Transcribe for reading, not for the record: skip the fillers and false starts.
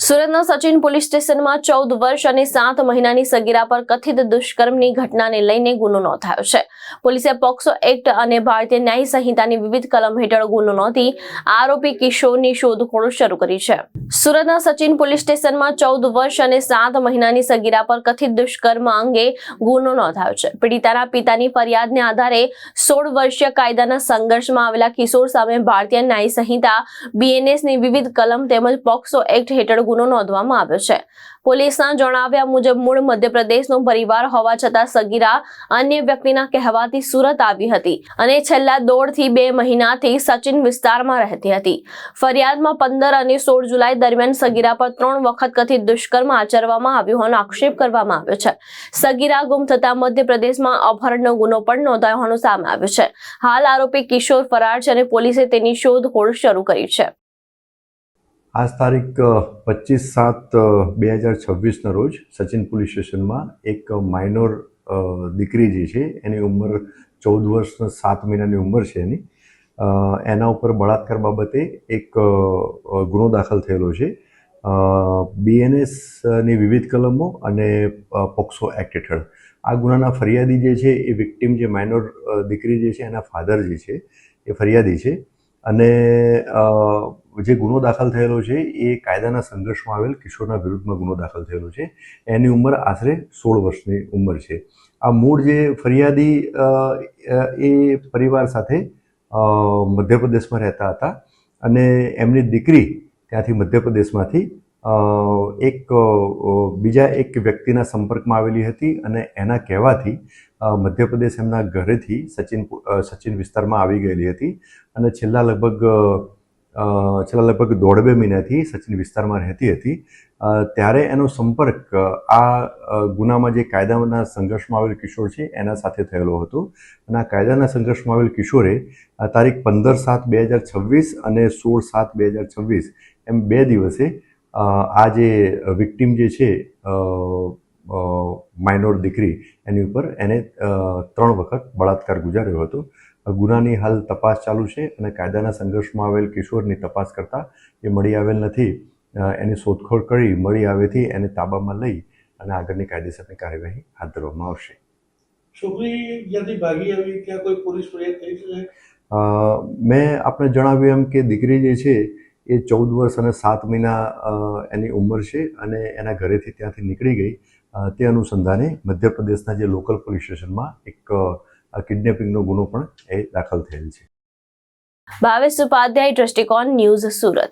સુરતના સચિન પોલીસ સ્ટેશનમાં 14 વર્ષ અને 7 મહિનાની સગીરા પર કથિત દુષ્કર્મની ઘટનાને લઈને ગુનો નોંધાયો છે। પોલીસે પોક્સો એક્ટ અને ભારતીય ન્યાય સંહિતાની વિવિધ કલમ હેઠળ ગુનો નોંધી આરોપી કિશોરની શોધખોળ શરૂ કરી છે। સુરતના સચિન પોલીસ સ્ટેશનમાં 14 વર્ષ અને 7 મહિનાની સગીરા પર કથિત દુષ્કર્મ અંગે ગુનો નોંધાયો છે। પીડિતાના પિતાની ફરિયાદને આધારે 16 વર્ષીય કાયદાના સંઘર્ષમાં આવેલા કિશોર સામે ભારતીય ન્યાય સંહિતા BNSની વિવિધ કલમ તેમજ પોક્સો એક્ટ હેઠળ ગુનો નોંધવામાં આવ્યો છે। પોલીસના જણાવ્યા મુજબ મૂળ મધ્યપ્રદેશનો પરિવાર હોવા છતાં સગીરા અન્ય વ્યક્તિના કહેવાથી સુરત આવી હતી અને છેલ્લા 1.5 થી 2 મહિનાથી સચિન વિસ્તારમાં રહેતી હતી। ફરિયાદમાં 15 અને 16 જુલાઈ દરમિયાન સગીરા પર 3 વખત કથિત દુષ્કર્મ આચરવામાં આવ્યું હોવાનો આક્ષેપ કરવામાં આવ્યો છે। સગીરા ગુમ થતા મધ્યપ્રદેશમાં અપહરણનો ગુનો પણ નોંધાયો હોવાનું સામે આવ્યું છે। હાલ આરોપી કિશોર ફરાર છે અને પોલીસે તેની શોધખોળ શરૂ કરી છે। आज तारीख 25/7/2026 રોજ સચિન પોલીસ સ્ટેશનમાં એક માઇનોર દીકરી જે છે એની ઉંમર 14 વર્ષ 7 મહિનાની ઉંમર છે એની એના ઉપર બળાત્કાર બાબતે એક ગુનો દાખલ થયેલો છે। BNSની વિવિધ કલમો અને પોક્સો એક્ટ હેઠળ આ ગુનાના ફરિયાદી જે છે એ વિક્ટિમ જે માઇનોર દીકરી જે છે એના ફાધર જે છે એ ફરિયાદી છે અને જે ગુનો દાખલ થયેલો છે એ કાયદાના સંઘર્ષમાં આવેલ કિશોરના વિરુદ્ધમાં ગુનો દાખલ થયેલો છે। એની ઉંમર આશરે 16 વર્ષની ઉંમર છે। આ મૂળ જે ફરિયાદી એ પરિવાર સાથે મધ્યપ્રદેશમાં રહેતા હતા અને એમની દીકરી ત્યાંથી મધ્યપ્રદેશમાંથી બીજા એક વ્યક્તિના સંપર્કમાં આવેલી હતી અને એના કહેવાથી મધ્યપ્રદેશ એમના ઘરેથી સચિન વિસ્તારમાં આવી ગયેલી હતી અને છેલ્લા લગભગ 1.5-2 મહિનાથી સચિન વિસ્તારમાં રહેતી હતી। ત્યારે એનો સંપર્ક આ ગુનામાં જે કાયદાના સંઘર્ષમાં આવેલ કિશોર છે એના સાથે થયેલો હતો અને આ કાયદાના સંઘર્ષમાં આવેલ કિશોરે તારીખ 15/7/2026 અને 16/7/2026 એમ 2 દિવસે આ જે વિક્ટિમ જે છે માઇનોર દીકરી એની ઉપર એને 3 વખત બળાત્કાર ગુજાર્યો હતો। ગુનાની હાલ તપાસ ચાલુ છે અને કાયદાના સંઘર્ષમાં આવેલ કિશોરની તપાસ કરતા એ મળી આવેલ નથી। એની શોધખોળ કરી મળી આવેથી એને તાબામાં લઈ અને આગળની કાયદેસરની કાર્યવાહી હાથ ધરવામાં આવશે। છોકરી જ્યાંથી ભાગી આવી ત્યાં કોઈ પોલીસ ફરિયાદ થઈ છે? મેં આપને જણાવ્યું એમ કે દીકરી જે છે એ 14 વર્ષ અને 7 મહિના એની ઉંમર છે અને એના ઘરેથી ત્યાંથી નીકળી ગઈ। તે અનુસંધાને મધ્યપ્રદેશના જે લોકલ પોલીસ સ્ટેશનમાં એક કિડનેપિંગનો ગુનો પણ એ દાખલ થયેલ છે। ભાવેશ ઉપાધ્યાય, દ્રષ્ટિકોણ ન્યૂઝ, સુરત।